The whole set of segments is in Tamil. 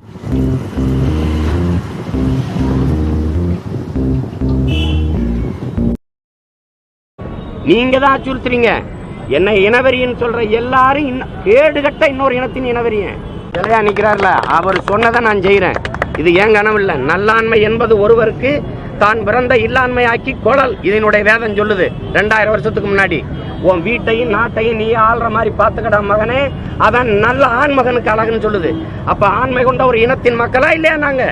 நீங்க தான் அச்சுறுத்துறீங்க. என்ன இனவெறின்னு சொல்ற எல்லாரும் கேடுகட்ட இன்னொரு இனத்தின் இனவெறியன் விளையா நிற்கிறார்ல, அவர் சொன்னதை நான் செய்கிறேன். இது ஏன் கனவு இல்லை. நல்லாண்மை என்பது ஒருவருக்கு தான் பிறந்த இல்லாண்மையாக்கி கொடல். இதனுடைய வேதம் சொல்லுது 2000 வருஷத்துக்கு முன்னாடி. உன் வீட்டையும் நாட்டையும் நீ ஆள்ற மாதிரி பார்த்துக்கடா மகனே, அதான் நல்ல ஆண்மகனுக்கு அழகுன்னு சொல்லுது. அப்ப ஆண்மை கொண்ட ஒரு இனத்தின் மக்களா இல்லையா நாங்க?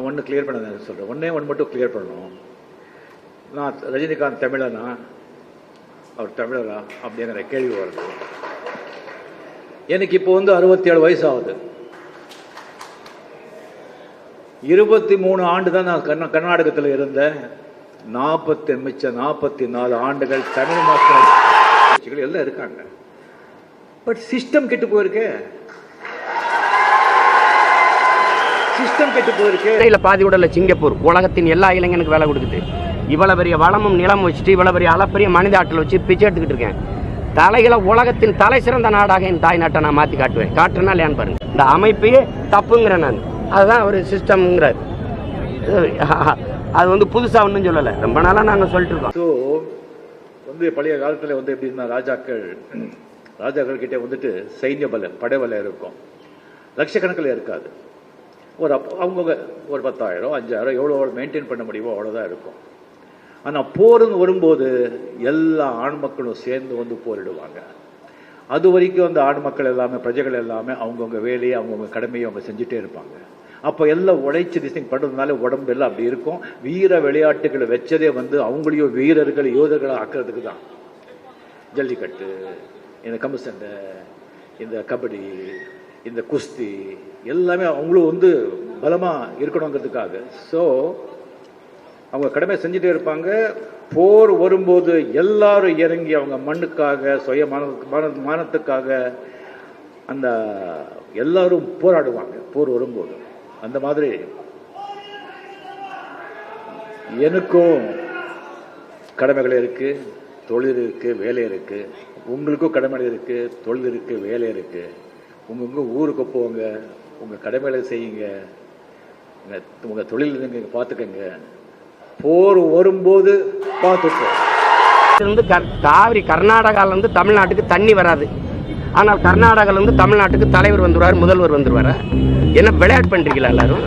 ஒன்று கிளியர் பண்ண சொல்றேன். ஒன்று மட்டும் கிளியர் பண்ணணும். நான் ரஜினிகாந்த் தமிழனா, அவர் தமிழரா அப்படிங்கிற கேள்வி வருது. எனக்கு இப்போ 67 வயசு ஆகுது. 23 ஆண்டு தான் நான் கர்நாடகத்தில் இருந்தேன். 44 ஆண்டுகள் தமிழ் மக்கள் எல்லாம் இருக்காங்க. பட் சிஸ்டம் கெட்டு போயிருக்கு. பாதி உடல சிங்கப்பூர் உலகத்தின் எல்லா இளைஞனுக்கு வேலை கொடுக்குது. இவ்வளவு பெரிய வளமும் நிலம் வச்சுட்டு இவ்வளவு பெரிய அளப்பரிய மனித ஆற்றல் வச்சு பிச்சை எடுத்துக்கிட்டு இருக்கேன். தலைகளை உலகத்தின் தலை சிறந்த நாடாக என் தாய் நாட்டை நான் மாற்றி காட்டுவேன். காட்டுனா இல்லையான்னு பாருங்க. இந்த அமைப்பையே தப்புங்கிறேன் நான். அதுதான் ஒரு சிஸ்டம்ங்கிறார். அது புதுசாக ஒன்றும் சொல்லலை, ரொம்ப நாளாக நாங்கள் சொல்லிட்டு இருக்கோம். ஸோ பழைய காலத்தில் எப்படின்னா ராஜாக்கள் கிட்டே சைன்ய பலம் படை பலம் இருக்கும், லட்சக்கணக்கில் இருக்காது. அவங்க ஒரு 10,000 5,000 எவ்வளோ மெயின்டைன் பண்ண முடியுமோ அவ்வளோதான் இருக்கும். ஆனால் போருன்னு வரும்போது எல்லா ஆண் மக்களும் சேர்ந்து போரிடுவாங்க. அது வரைக்கும் அந்த ஆண் மக்கள் எல்லாமே பிரஜைகள் எல்லாமே அவங்கவுங்க வேலையை அவங்கவுங்க கடமையை அவங்க செஞ்சுட்டே இருப்பாங்க. அப்போ எல்லாம் உழைச்சி டிசைன் பண்ணுறதுனால உடம்பு எல்லாம் அப்படி இருக்கும். வீர விளையாட்டுகளை வச்சதே அவங்களையும் வீரர்கள் யோதர்களை ஆக்கிறதுக்கு தான். ஜல்லிக்கட்டு, இந்த கம்பு சண்டை, இந்த கபடி, இந்த குஸ்தி எல்லாமே அவங்களும் பலமாக இருக்கணுங்கிறதுக்காக. ஸோ அவங்க கடமை செஞ்சுட்டே இருப்பாங்க. போர் வரும்போது எல்லாரும் இறங்கி அவங்க மண்ணுக்காக சுய மானத்துக்காக அந்த எல்லாரும் போராடுவாங்க போர் வரும்போது. அந்த மாதிரி எனக்கும் கடமைகள் இருக்கு, தொழில் இருக்கு, வேலை இருக்கு. உங்களுக்கும் கடமை இருக்கு, தொழில் இருக்கு, வேலை இருக்கு. உங்க ஊருக்கு போங்க, உங்க கடமைகளை செய்யுங்க, உங்க தொழில் நீங்க பார்த்துக்கங்க. போர் வரும்போது பார்த்துப்போம். காவிரி கர்நாடகாவிலிருந்து தமிழ்நாட்டுக்கு தண்ணி வராது. ஆனால் கர்நாடகாவிலிருந்து தமிழ்நாட்டுக்கு தலைவர் வந்துருவார், முதல்வர் வந்துருவார். என்ன விளையாட்டு பண்றீங்களா எல்லாரும்?